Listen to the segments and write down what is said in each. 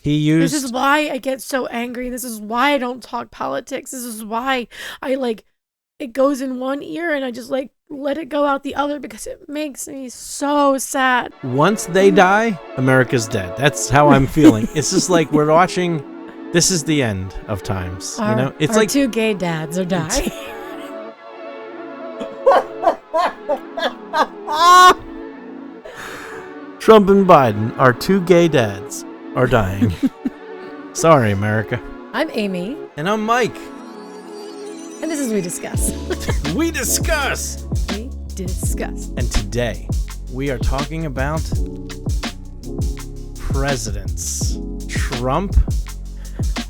He used... This is why I get so angry. This is why I don't talk politics. This is why I it goes in one ear and I just let it go out the other because it makes me so sad. Once they die, America's dead. That's how I'm feeling. It's just like we're watching... This is the end of times. It's our like 2 gay dads are dying. Trump and Biden, our 2 gay dads, are dying. Sorry, America. I'm Aimee. And I'm Mike. And this is We Discuss. We discuss. We discuss. And today, we are talking about presidents. Trump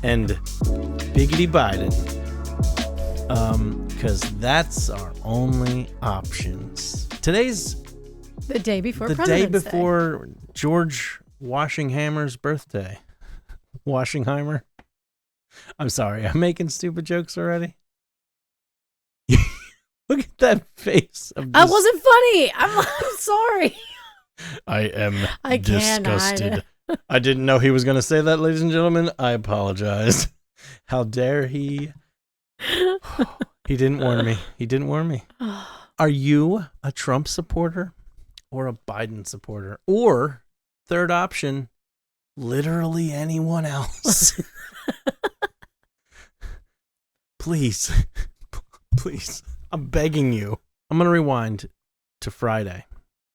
and Biggity Biden. Because that's our only options. Today's the day before the President's day before Day. George Washinghammer's birthday. Washingheimer. I'm sorry, I'm making stupid jokes already. Look at that face. I wasn't funny. I'm sorry. I am disgusted. I didn't know he was going to say that, ladies and gentlemen. I apologize. How dare he? He didn't warn me. He didn't warn me. Are you a Trump supporter or a Biden supporter? Or, third option, literally anyone else? Please. Please. I'm begging you. I'm going to rewind to Friday.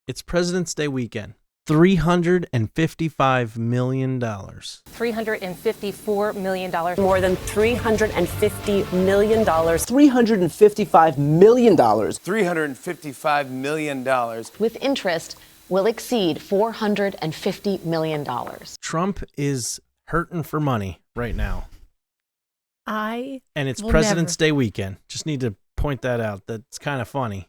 It's President's Day weekend. $355 million. $354 million. More than $350 million. $355 million. $355 million. With interest, will exceed $450 million. Trump is hurting for money right now. And it's President's Day weekend. Just need to point that out. That's kind of funny.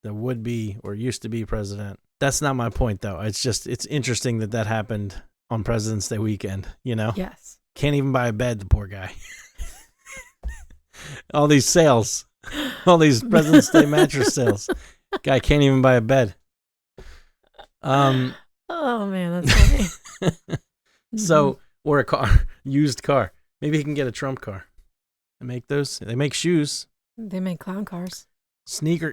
The would-be or used to be president. That's not my point, though. It's interesting that happened on President's Day weekend, Yes. Can't even buy a bed, the poor guy. All these sales. All these President's Day mattress sales. Guy can't even buy a bed. Oh, man, that's funny. So, or a car. Used car. Maybe he can get a Trump car. They make those. They make shoes. They make clown cars. Sneaker.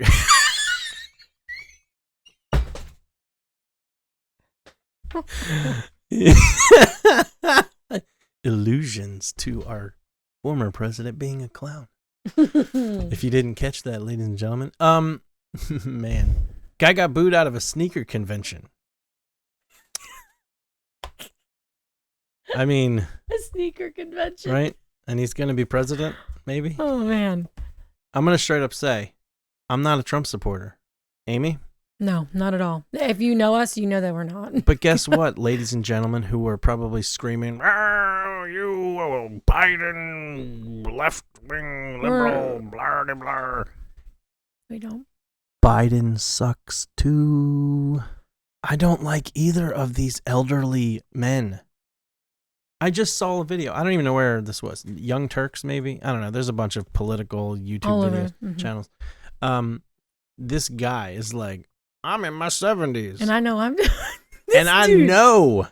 Allusions to our former president being a clown. If you didn't catch that, ladies and gentlemen. Man. Guy got booed out of a sneaker convention. I mean, a sneaker convention. Right? And he's going to be president, maybe? Oh, man. I'm going to straight up say, I'm not a Trump supporter. Aimee? No, not at all. If you know us, you know that we're not. But guess what, ladies and gentlemen, who are probably screaming, "Oh, you Biden, left-wing liberal, blah, blah, blah." We don't. Biden sucks too. I don't like either of these elderly men. I just saw a video. I don't even know where this was. Young Turks, maybe? I don't know. There's a bunch of political YouTube videos, channels. This guy is like, I'm in my 70s. And I know I'm and I know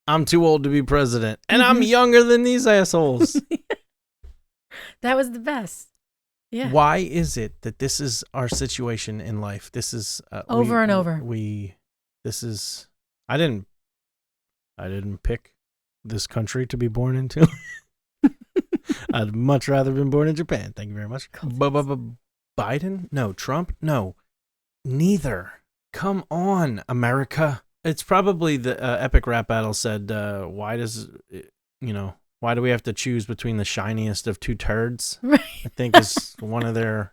I'm too old to be president. And I'm younger than these assholes. That was the best. Yeah. Why is it that this is our situation in life? This is over and over. I didn't pick this country to be born into. I'd much rather been born in Japan. Thank you very much. Biden? No. Trump? No. Neither. Come on, America. It's probably the epic rap battle said, why do we have to choose between the shiniest of 2 turds? Right. I think is one of their,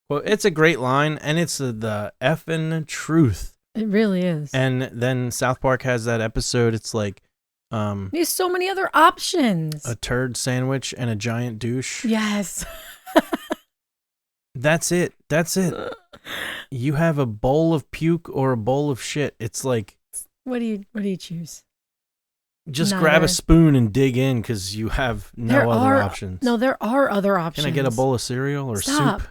well, it's a great line, and it's the effing truth. It really is. And then South Park has that episode, it's like, there's so many other options. A turd sandwich and a giant douche. Yes. That's it. You have a bowl of puke or a bowl of shit. It's like, what do you choose? Just grab a spoon and dig in because you have no other options. No, there are other options. Can I get a bowl of cereal or soup?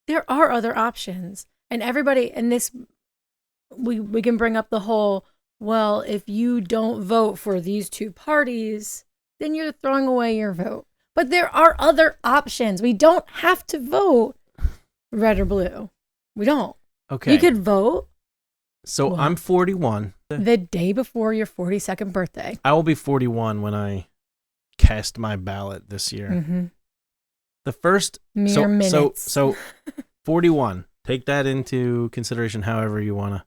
There are other options, and everybody in this, we can bring up the whole well, if you don't vote for these two parties, then you're throwing away your vote. But there are other options. We don't have to vote red or blue. We don't. Okay. You could vote. So I'm 41. The day before your 42nd birthday. I will be 41 when I cast my ballot this year. Mm-hmm. The first minutes. So 41. Take that into consideration however you want to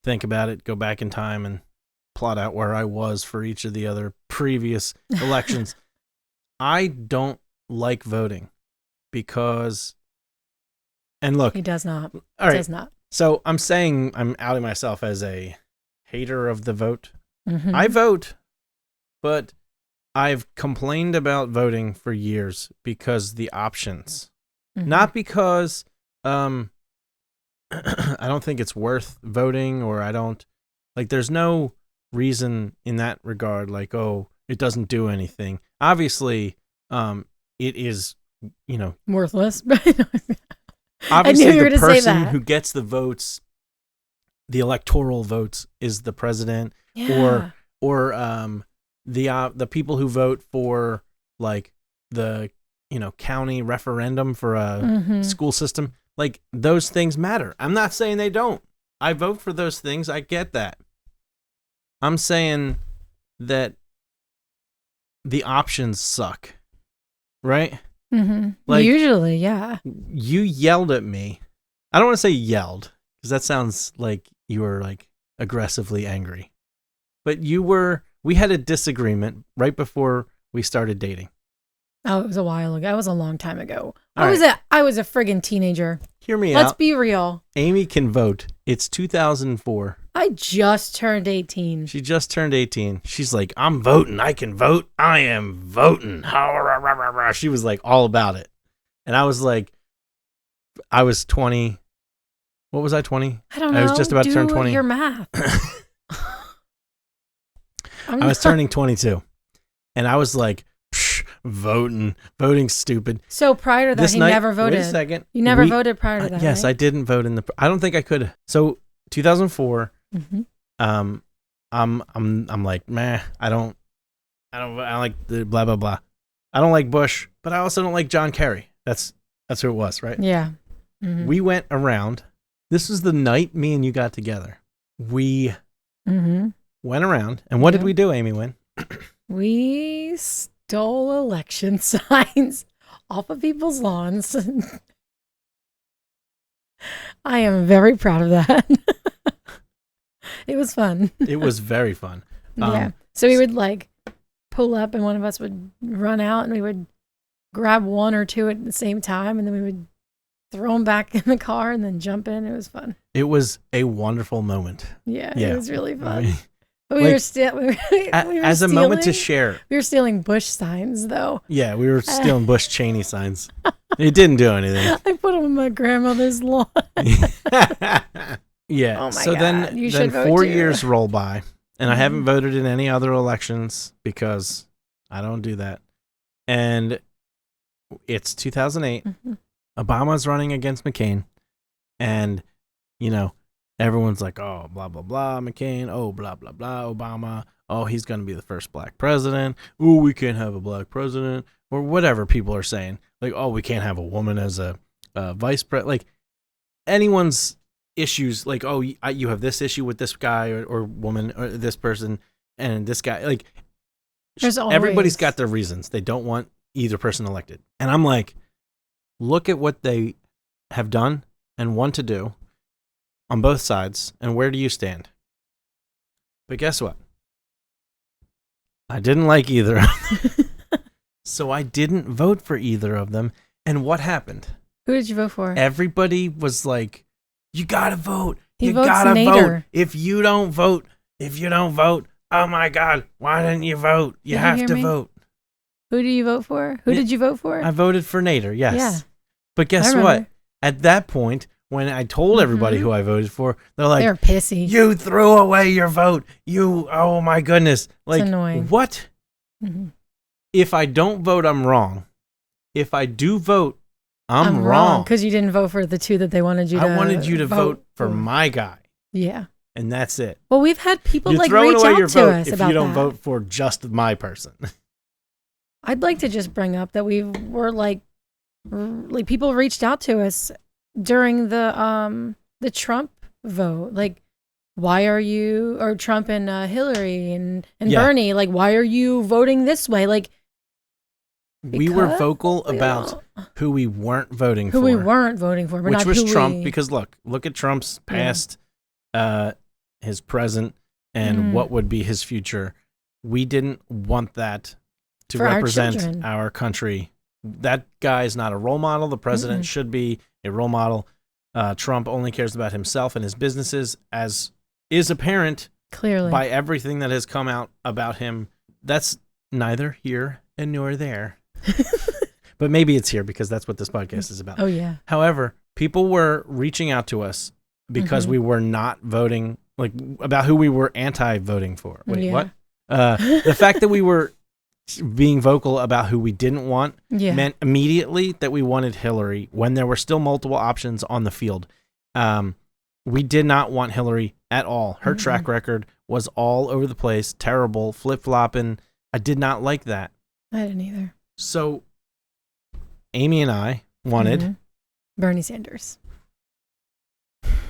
think about it. Go back in time and plot out where I was for each of the other previous elections. I don't like voting because, and look, He does not. All right. Does not. So I'm saying I'm outing myself as a hater of the vote. Mm-hmm. I vote, but I've complained about voting for years because the options, not because I don't think it's worth voting, or I don't like. There's no reason in that regard, like, oh, it doesn't do anything. Obviously, it is, Worthless. obviously you were the to say person that. who gets the votes, the electoral votes, is the president, Yeah. or the people who vote for like the county referendum for a school system, like those things matter. I'm not saying they don't. I vote for those things. I get that. I'm saying that the options suck, right? Mm-hmm. Like, usually, yeah. You yelled at me. I don't want to say yelled because that sounds like you were like aggressively angry, but we had a disagreement right before we started dating. Oh, it was a while ago. That was a long time ago. All I right. was a friggin' teenager. Hear me Let's out. be real. Aimee can vote. It's 2004. I just turned 18. She just turned 18. She's like, I'm voting. I can vote. I am voting. She was like all about it. And I was like, I was 20. What was I, 20? I don't know. I was just about to turn 20. Your math. I was turning 22. And I was like, voting's stupid. So prior to that, This he night- never voted. Wait a second. You never voted prior to that. Yes, right? I didn't vote I don't think I could. So 2004. Mm-hmm. I'm like, meh. I like the blah blah blah. I don't like Bush, but I also don't like John Kerry. That's who it was, right? Yeah. Mm-hmm. We went around. This was the night me and you got together. We went around, and what did we do, Aimee Wynne? We stole election signs off of people's lawns. I am very proud of that. It was fun. It was very fun. Yeah. So we would like pull up, and one of us would run out, and we would grab one or two at the same time, and then we would throw them back in the car and then jump in. It was fun. It was a wonderful moment. Yeah. Yeah. It was really fun. I mean, But we like, were still as a moment to share. We were stealing Bush signs, though. Yeah, we were stealing Bush Cheney signs. It didn't do anything. I put them on my grandmother's lawn. Yeah. Oh my so God, you then should vote 4 too. years roll by, and I haven't voted in any other elections because I don't do that. And it's 2008. Obama's running against McCain, and everyone's like, oh, blah blah blah, McCain. Oh, blah blah blah, Obama. Oh, he's gonna be the first black president. Oh, we can't have a black president, or whatever people are saying. Like, oh, we can't have a woman as a vice president. Like, anyone's issues, like, oh, you have this issue with this guy or woman or this person and this guy. Like, everybody's got their reasons. They don't want either person elected. And I'm like, look at what they have done and want to do on both sides, and where do you stand? But guess what? I didn't like either of them. So I didn't vote for either of them. And what happened? Who did you vote for? Everybody was like, you gotta vote. He You votes gotta Nader. vote. If you don't vote, oh my God, why didn't you vote? You Did you have hear to me? vote. Who do you vote for? Who did you vote for? I voted for Nader, yes. Yeah. But guess I remember. what? At that point, when I told everybody who I voted for, they're like, They were pissy. you threw away your vote. Oh my goodness. Like, annoying. What? Mhm. If I don't vote, I'm wrong. If I do vote, I'm wrong. Because you didn't vote for the two that they wanted you to I wanted you to vote for my guy. Yeah. and that's it. Well, we've had people You're like throwing reach away out your to vote us if about you don't that. vote for just my person. I'd like to just bring up that we were like people reached out to us during the Trump vote, like, why are you, or Trump and Hillary and Yeah. Bernie, like, why are you voting this way? Like, We were because vocal we about who we weren't voting who for. we weren't voting for, but which not was who Trump, we, because look at Trump's past, his present, and Mm. what would be his future. We didn't want that to For our represent children. our country. That guy is not a role model. The president should be a role model. Trump only cares about himself and his businesses, as is apparent clearly. by everything that has come out about him. That's neither here and nor there. But maybe it's here because that's what this podcast is about. Oh yeah. However, people were reaching out to us because we were not voting, like, about who we were anti-voting for. Wait, Yeah. what? The fact that we were being vocal about who we didn't want Yeah. meant immediately that we wanted Hillary when there were still multiple options on the field. We did not want Hillary at all. Her track record was all over the place, terrible, flip-flopping. I did not like that. I didn't either. So Aimee and I wanted Bernie Sanders.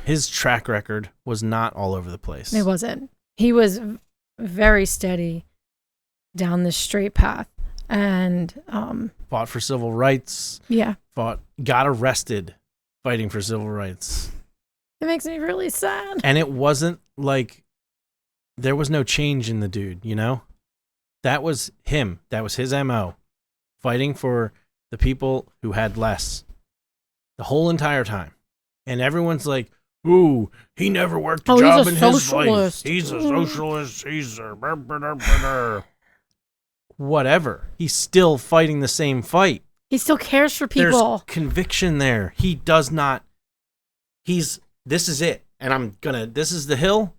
his track record was not all over the place. It wasn't. He was very steady down the straight path, and Fought for civil rights. yeah, Got arrested fighting for civil rights. it makes me really sad. And it wasn't like there was no change in the dude, you know? That was him. That was his MO. Fighting for the people who had less the whole entire time. And everyone's like, ooh, he never worked a job in his life. socialist. He's a socialist. He's a... Whatever. He's still fighting the same fight. He still cares for people. There's conviction there. He does not. This is it. And this is the hill.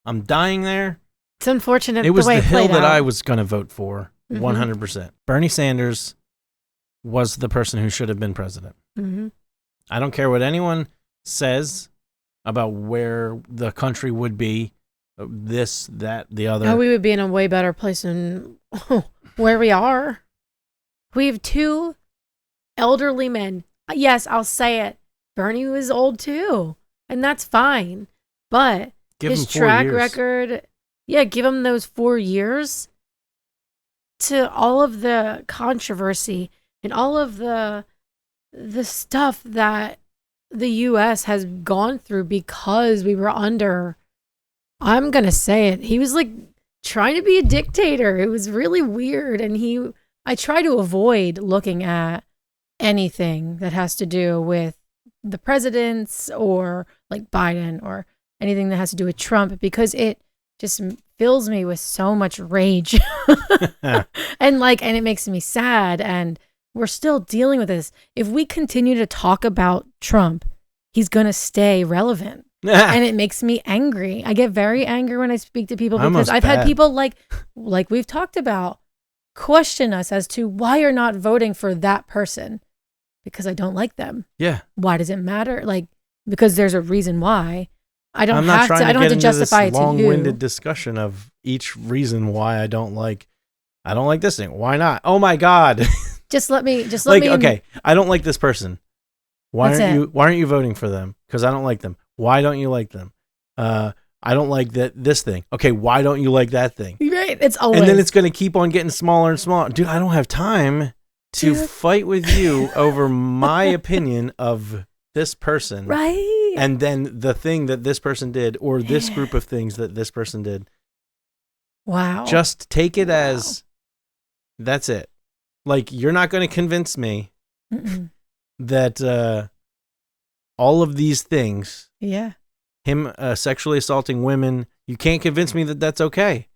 I'm dying there. It's unfortunate. It was the way the hill played that out. I was going to vote for, 100%. Bernie Sanders was the person who should have been president. Mhm. I don't care what anyone says about where the country would be, this, that, the other. Oh, we would be in a way better place than where we are. We have two elderly men. Yes, I'll say it. Bernie was old too, and that's fine. But Give his him 4 track years. record, yeah, give him those 4 years to all of the controversy and all of the stuff that the U.S. has gone through because we were under, I'm going to say it, he was like trying to be a dictator. It was really weird. And I try to avoid looking at anything that has to do with the presidents or like Biden or anything that has to do with Trump, because it just fills me with so much rage and it makes me sad. And we're still dealing with this. If we continue to talk about Trump, he's going to stay relevant. And it makes me angry. I get very angry when I speak to people because Almost I've had bad. people like we've talked about, question us as to why you're not voting for that person. Because I don't like them. Yeah. Why does it matter? Like, because there's a reason why. I don't I'm not have trying to. I don't have get to into justify this it to long-winded you. discussion of each reason why I don't like this thing. Why not? Oh my God. Just let me. Okay, I don't like this person. Why That's aren't you voting for them? Because I don't like them. Why don't you like them? I don't like this thing. Okay, why don't you like that thing? Right. It's always. And then it's going to keep on getting smaller and smaller. Dude, I don't have time to fight with you over my opinion of this person. right. And then the thing that this person did, or this group of things that this person did. Wow. Just take it as that's it. Like, you're not going to convince me Mm-mm. that all of these things, Yeah. him sexually assaulting women, you can't convince me that that's okay.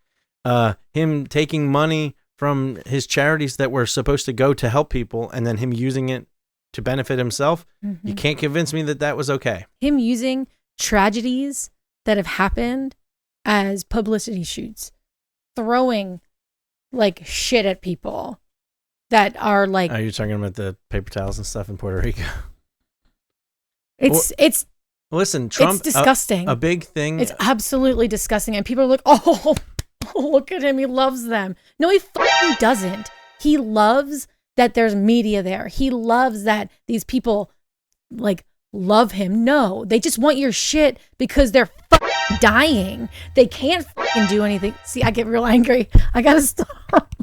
Him taking money from his charities that were supposed to go to help people, and then him using it to benefit himself, you can't convince me that that was okay. Him using tragedies that have happened as publicity shoots, throwing like shit at people that are like. Are you talking about the paper towels and stuff in Puerto Rico? It's Listen, Trump. It's disgusting. A big thing. It's absolutely disgusting. And people are like, oh, look at him. He loves them. No, he fucking doesn't. He loves that there's media there. He loves that these people like love him. No, they just want your shit because they're fucking dying. They can't fucking do anything. See, I get real angry. I gotta stop.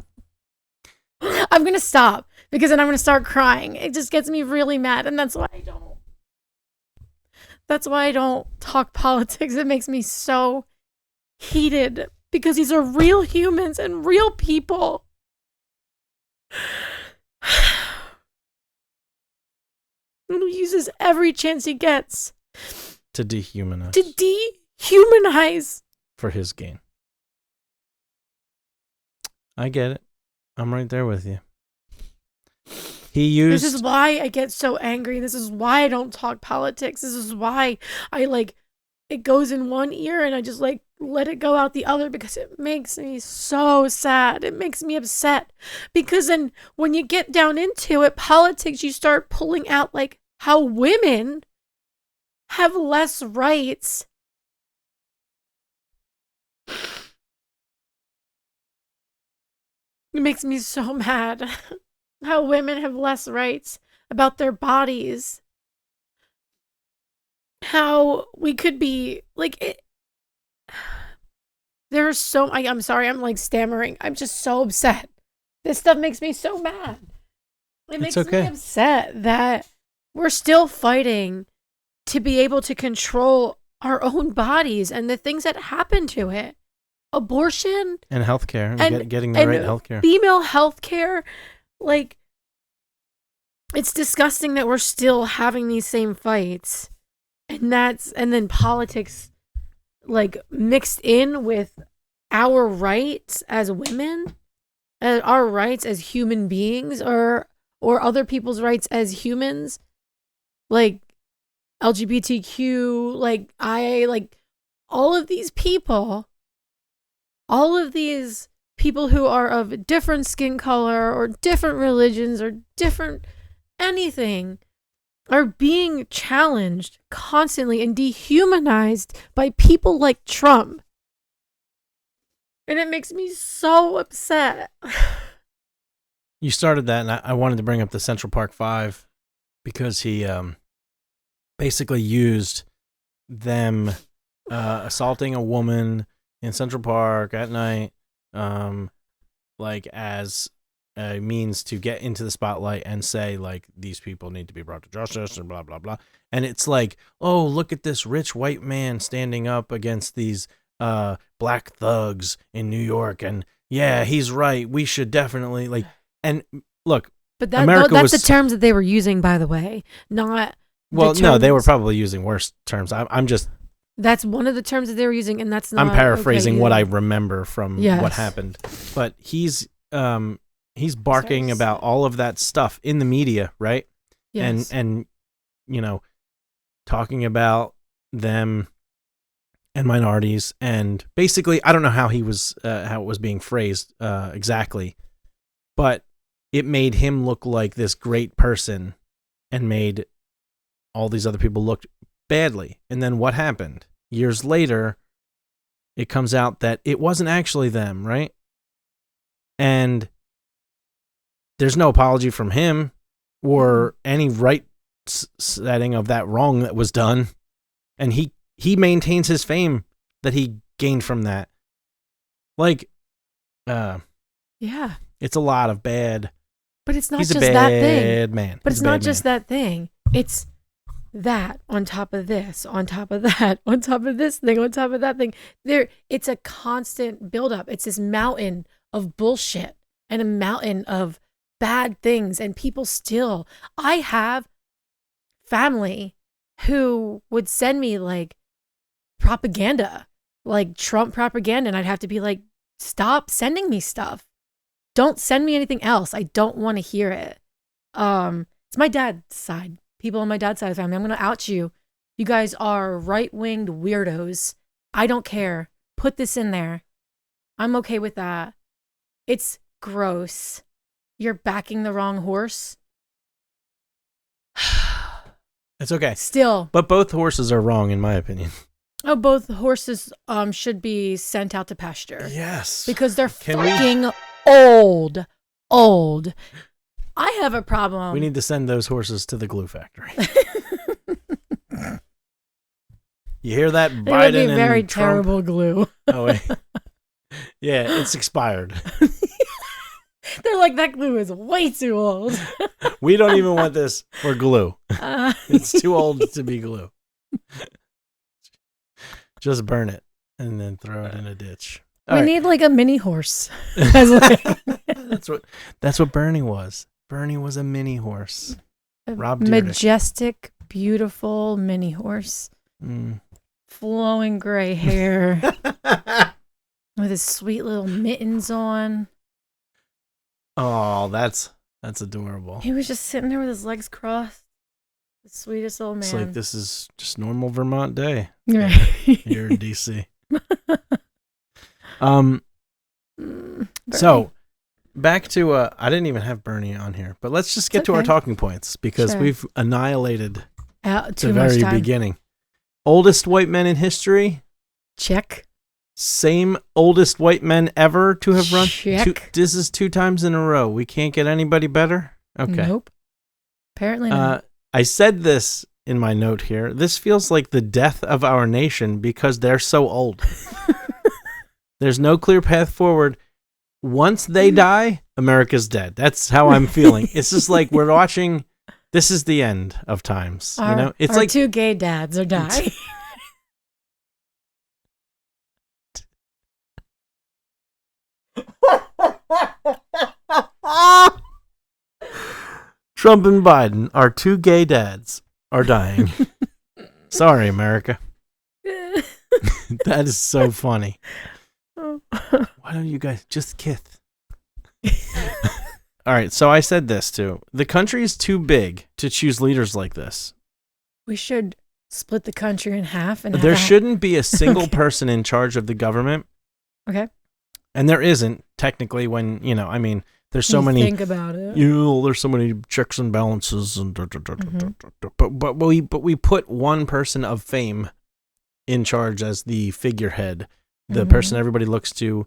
I'm gonna stop because then I'm gonna start crying. It just gets me really mad, and that's why I don't. That's why I don't talk politics. It makes me so heated because these are real humans and real people. Who uses every chance he gets to dehumanize. To dehumanize. For his gain. I get it. I'm right there with you. This is why I get so angry. This is why I don't talk politics. This is why I it goes in one ear and I just let it go out the other because it makes me so sad. It makes me upset because then when you get down into it, politics, you start pulling out how women have less rights. It makes me so mad. How women have less rights about their bodies. How we could be there's so I'm sorry, I'm stammering. I'm just so upset. This stuff makes me so mad. It makes me upset that we're still fighting to be able to control our own bodies and the things that happen to it. Abortion and healthcare and getting the right healthcare. Female healthcare. It's disgusting that we're still having these same fights. And then politics mixed in with our rights as women, our rights as human beings or other people's rights as humans, LGBTQ, all of these people who are of different skin color or different religions or different anything are being challenged constantly and dehumanized by people like Trump. And it makes me so upset. You started that, and I wanted to bring up the Central Park 5 because he basically used them assaulting a woman in Central Park at night as a means to get into the spotlight and say these people need to be brought to justice and blah blah blah. And it's oh, look at this rich white man standing up against these black thugs in New York, and yeah, he's right, we should definitely and look, but that's the terms that they were using, by the way, not no, they were probably using worse terms. I'm just, that's one of the terms that they were using, and that's not, I'm paraphrasing what I remember from what happened, but he's barking about all of that stuff in the media, right? Yes. And talking about them and minorities, and basically, I don't know how it was being phrased exactly, but it made him look like this great person and made all these other people look badly. And then what happened? Years later, it comes out that it wasn't actually them, right? And there's no apology from him or any right setting of that wrong that was done. And he maintains his fame that he gained from that. Yeah. It's a lot of bad. But it's not He's just a bad that thing. Man. But it's not just that thing. It's that on top of this, on top of that, on top of this thing, on top of that thing. It's a constant buildup. It's this mountain of bullshit and a mountain of bad things, and people still. I have family who would send me propaganda, Trump propaganda, and I'd have to be stop sending me stuff. Don't send me anything else. I don't want to hear it. It's my dad's side. People on my dad's side of the family. I'm going to out you. You guys are right-winged weirdos. I don't care. Put this in there. I'm okay with that. It's gross. You're backing the wrong horse. It's okay. Still. But both horses are wrong, in my opinion. Oh, both horses should be sent out to pasture. Yes. Because they're fucking old. Old. I have a problem. We need to send those horses to the glue factory. You hear that, Biden? It would be and very Trump? terrible glue. Oh, wait. Yeah, it's expired. They're like, that glue is way too old. We don't even want this for glue. It's too old to be glue. Just burn it and then throw it in a ditch. We need like a mini horse. That's what Bernie was. Bernie was a mini horse. Rob Dyrdek. Majestic, beautiful mini horse. Flowing gray hair. With his sweet little mittens on. Oh, that's adorable. He was just sitting there with his legs crossed. The sweetest old man. It's like this is just normal Vermont day. Right. Here in DC. So back to I didn't even have Bernie on here, but let's just get to our talking points because we've annihilated the very beginning. Oldest white men in history? Check. Same oldest white men ever to have run? Check. This is 2 times in a row. We can't get anybody better? Okay. Nope. Apparently not. I said this in my note here. This feels like the death of our nation because they're so old. There's no clear path forward. Once they die, America's dead. That's how I'm feeling. It's just like we're watching. This is the end of times. It's our like 2 gay dads are dying. Trump and Biden, our 2 gay dads, are dying. Sorry, America. That is so funny. Why don't you guys just kiss? All right, so I said this too. The country is too big to choose leaders like this. We should split the country in half. And there shouldn't be a single person in charge of the government. Okay. And there isn't technically when, there's so many. Think about it. There's so many checks and balances and but we put one person of fame in charge as the figurehead, the person everybody looks to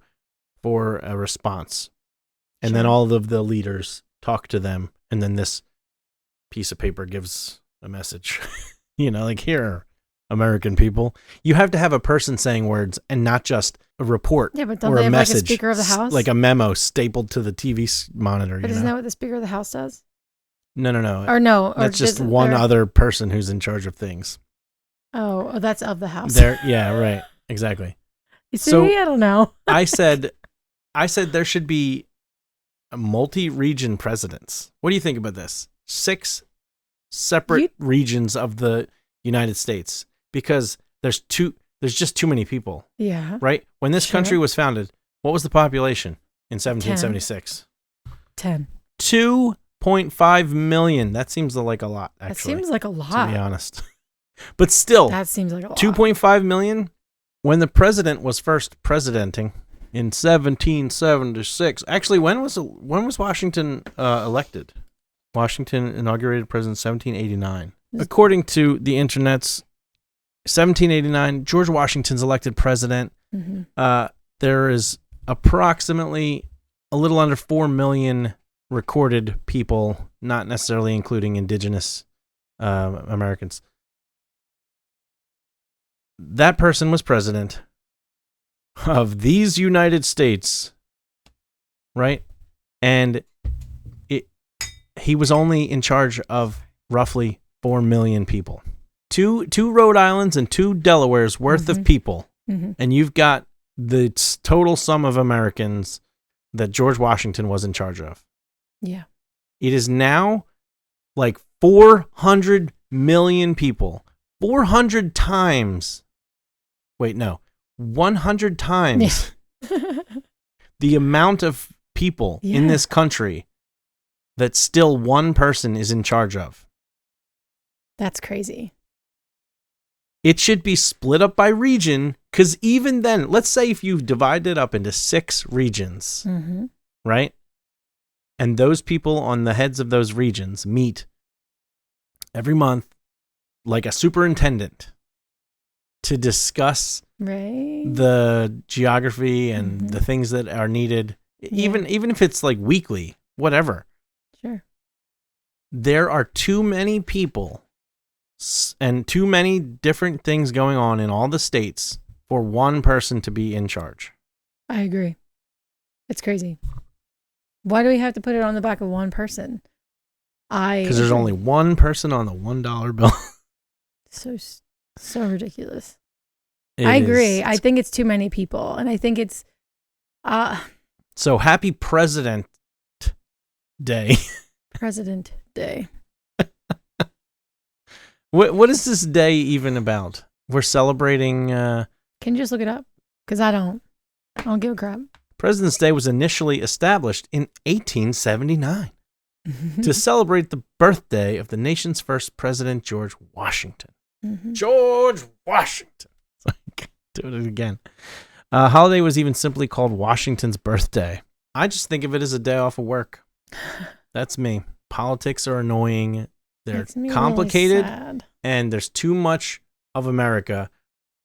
for a response. And then all of the leaders talk to them, and then this piece of paper gives a message. Like, here, American people. You have to have a person saying words and not just a report but don't or they a have message. like a Speaker of the House? Like a memo stapled to the TV monitor. But isn't that what the Speaker of the House does? No. Or no. That's just one other person who's in charge of things. Oh, that's of the House. Yeah, right. Exactly. You see, I don't know. I said there should be multi-region presidents. What do you think about this? 6 separate regions of the United States, because there's just too many people. Yeah. Right? When this country was founded, what was the population in 1776? 10. 2.5 million. That seems like a lot, actually. That seems like a lot. To be honest. But still, that seems like a lot. 2.5 million? When the president was first presidenting in 1776. Actually, when was Washington elected? Washington inaugurated president in 1789. According to the internet's 1789, George Washington's elected president. There is approximately a little under 4 million recorded people, not necessarily including indigenous Americans. That person was president of these United States, right? And he was only in charge of roughly 4 million people. Two Rhode Islands and 2 Delawares worth of people. And you've got the total sum of Americans that George Washington was in charge of. Yeah. It is now like 400 million people. 400 times. Wait, no. 100 times the amount of people in this country that still one person is in charge of. That's crazy. It should be split up by region, because even then, let's say if you divide it up into 6 regions, right? And those people on the heads of those regions meet every month like a superintendent to discuss Right. the geography and the things that are needed, even if it's like weekly, whatever. Sure. There are too many people and too many different things going on in all the states for one person to be in charge. I agree. It's crazy. Why do we have to put it on the back of one person? Because there's only one person on the $1 bill. So ridiculous. I agree. I think it's too many people, and I think it's so happy President Day. President Day. What is this day even about? We're celebrating. Can you just look it up? Because I don't give a crap. President's Day was initially established in 1879 to celebrate the birthday of the nation's first president, George Washington. George Washington. Do it again. Holiday was even simply called Washington's birthday. I just think of it as a day off of work. That's me. Politics are annoying. They're complicated, really and there's too much of America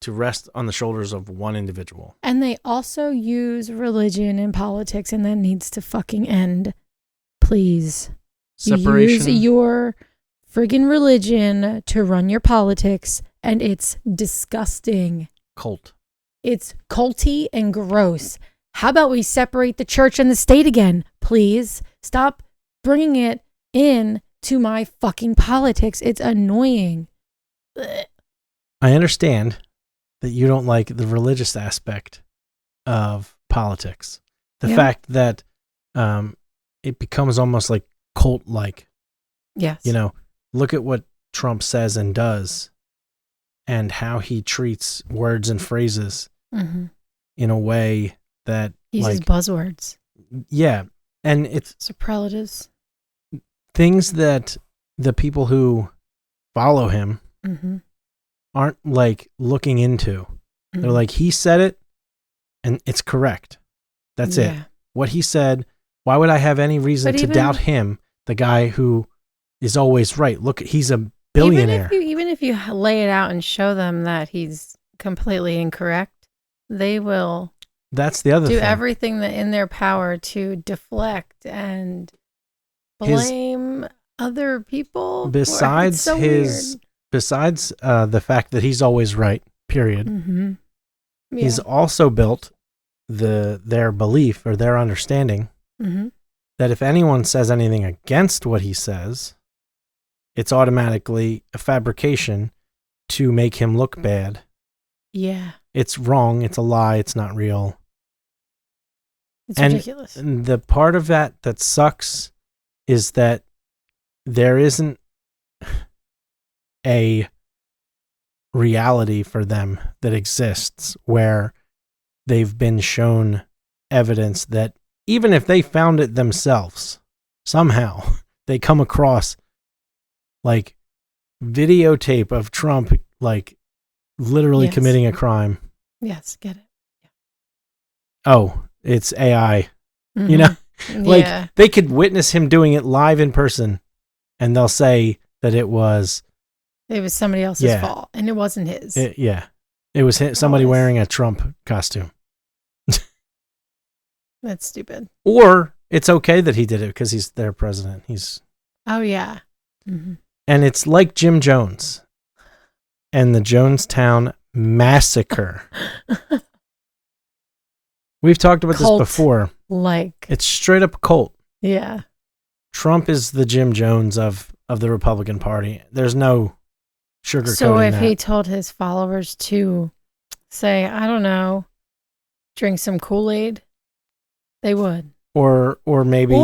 to rest on the shoulders of one individual. And they also use religion in politics, and that needs to fucking end. Please. Separation. You use your friggin' religion to run your politics, and it's disgusting. Cult. It's culty and gross. How about we separate the church and the state again, please? Stop bringing it in to my fucking politics. It's annoying. Ugh. I understand that you don't like the religious aspect of politics. The fact that it becomes almost like cult-like. Yes. You know, look at what Trump says and does and how he treats words and phrases in a way that he uses buzzwords. Yeah. And it's superlatives. Things that the people who follow him aren't like looking into. They're like, he said it and it's correct. That's it. What he said, why would I have any reason to doubt him, the guy who is always right? Look, he's a billionaire. Even if you lay it out and show them that he's completely incorrect, they will That's the other do thing. everything that in their power to deflect and blame other people. Besides besides the fact that he's always right, period. He's also built their belief or their understanding that if anyone says anything against what he says, it's automatically a fabrication to make him look bad. Yeah. It's wrong. It's a lie. It's not real. It's ridiculous. And the part of that sucks is that there isn't a reality for them that exists where they've been shown evidence that even if they found it themselves, somehow they come across like videotape of Trump like literally committing a crime. Yes, get it. Yeah. Oh, it's AI. You know, like they could witness him doing it live in person and they'll say that it was somebody else's fault and it wasn't his. It was somebody wearing a Trump costume. That's stupid. Or it's okay that he did it because he's their president. Oh, yeah. And it's like Jim Jones and the Jonestown Massacre. We've talked about this before. It's straight up cult. Yeah. Trump is the Jim Jones of the Republican Party. There's no sugarcoating So if that. he told his followers to say, I don't know, drink some Kool-Aid, they would. Or maybe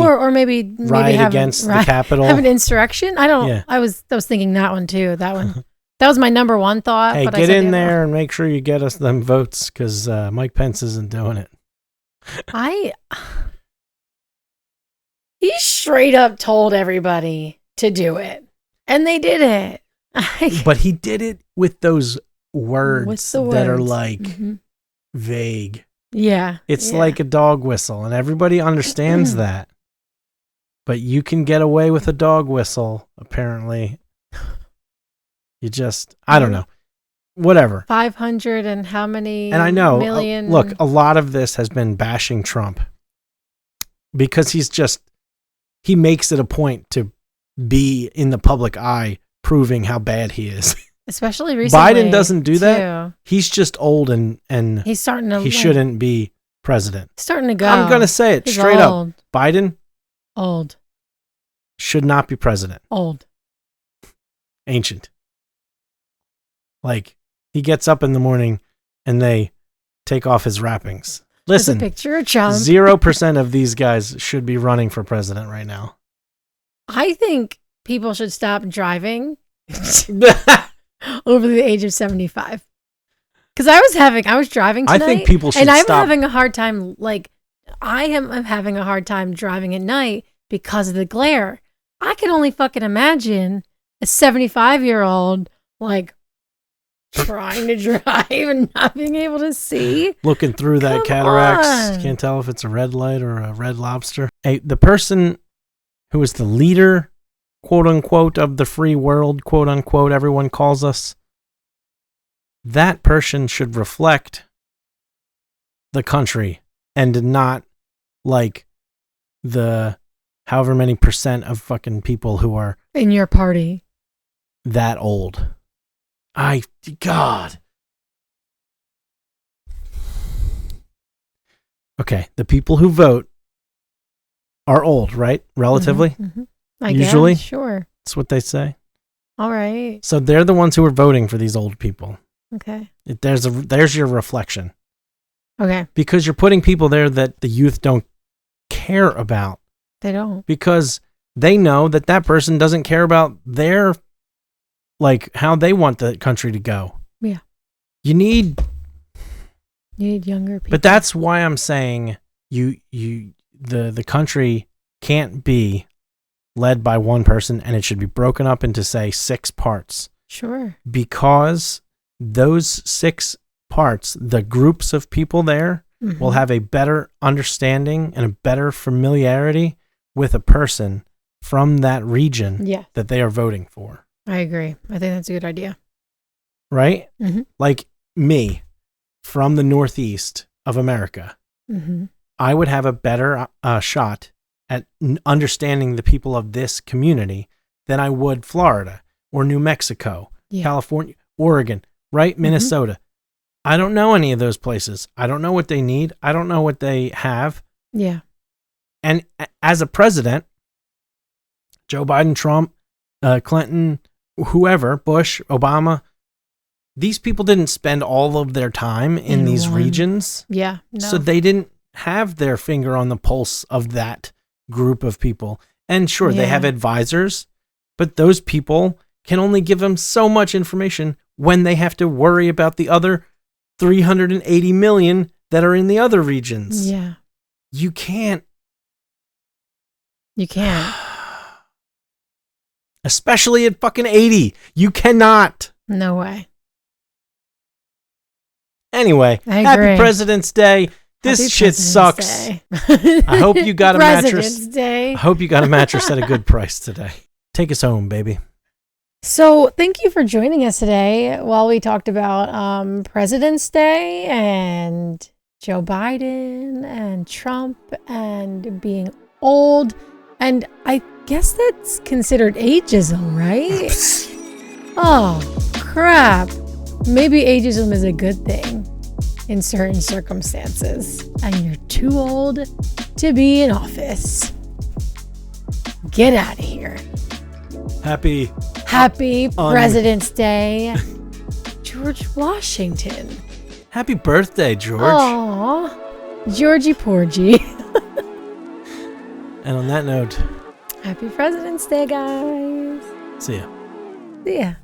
riot against the Capitol. Have an insurrection. I don't. Yeah. I was thinking that one too. That was my number one thought. Hey, but get in there and make sure you get us them votes because Mike Pence isn't doing it. He straight up told everybody to do it, and they did it. But he did it with those words that are like vague. Yeah. It's like a dog whistle, and everybody understands that. But you can get away with a dog whistle, apparently. I don't know. Whatever. 500 and how many And I know, million? look, a lot of this has been bashing Trump because he makes it a point to be in the public eye proving how bad he is. Especially recently. Biden doesn't do that. too. He's just old and He's starting to. he shouldn't be president. Starting to go. I'm going to say it He's straight old. up. Biden Old. should not be president. Old. Ancient. Like, he gets up in the morning and they take off his wrappings. Listen, There's a picture of Trump. 0% of these guys should be running for president right now. I think people should stop driving over the age of 75. Because I was driving tonight. I think people should and I'm stop. having a hard time, I am having a hard time driving at night because of the glare. I can only fucking imagine a 75-year-old, trying to drive and not being able to see. Looking through that Come cataracts. on. Can't tell if it's a red light or a red lobster. Hey, the person who is the leader, quote unquote, of the free world, quote unquote, everyone calls us, that person should reflect the country and not the however many percent of fucking people who are In your party. that old. God. Okay, the people who vote are old, right? Relatively. Mhm. Usually? guess, sure. That's what they say. All right. So they're the ones who are voting for these old people. Okay. There's your reflection. Okay. Because you're putting people there that the youth don't care about. They don't. Because they know that person doesn't care about their, how they want the country to go. Yeah. You need younger people. But that's why I'm saying the country can't be led by one person, and it should be broken up into, say, 6 parts. Sure. Because those 6 parts, the groups of people there, will have a better understanding and a better familiarity with a person from that region that they are voting for. I agree. I think that's a good idea. Right? Mm-hmm. Like me, from the Northeast of America, I would have a better shot at understanding the people of this community than I would Florida or New Mexico, California, Oregon, right? Minnesota. I don't know any of those places. I don't know what they need. I don't know what they have. Yeah. And as a president, Joe Biden, Trump, Clinton, whoever, Bush, Obama, these people didn't spend all of their time in these regions. Yeah. No. So they didn't have their finger on the pulse of that group of people. And sure, they have advisors, but those people can only give them so much information when they have to worry about the other 380 million that are in the other regions. Yeah. You can't. You can't. Especially at fucking 80. You cannot. No way. Anyway, I happy agree. President's Day. This Happy shit President's sucks. Day. I hope you got a President's mattress. Day. I hope you got a mattress at a good price today. Take us home, baby. So thank you for joining us today while we talked about President's Day and Joe Biden and Trump and being old. And I guess that's considered ageism, right? Oh, crap. Maybe ageism is a good thing in certain circumstances, and you're too old to be in office. Get out of here. Happy President's Day, George Washington. Happy birthday, George. Aw, Georgie Porgy. And on that note, Happy President's Day, guys. see ya. See ya.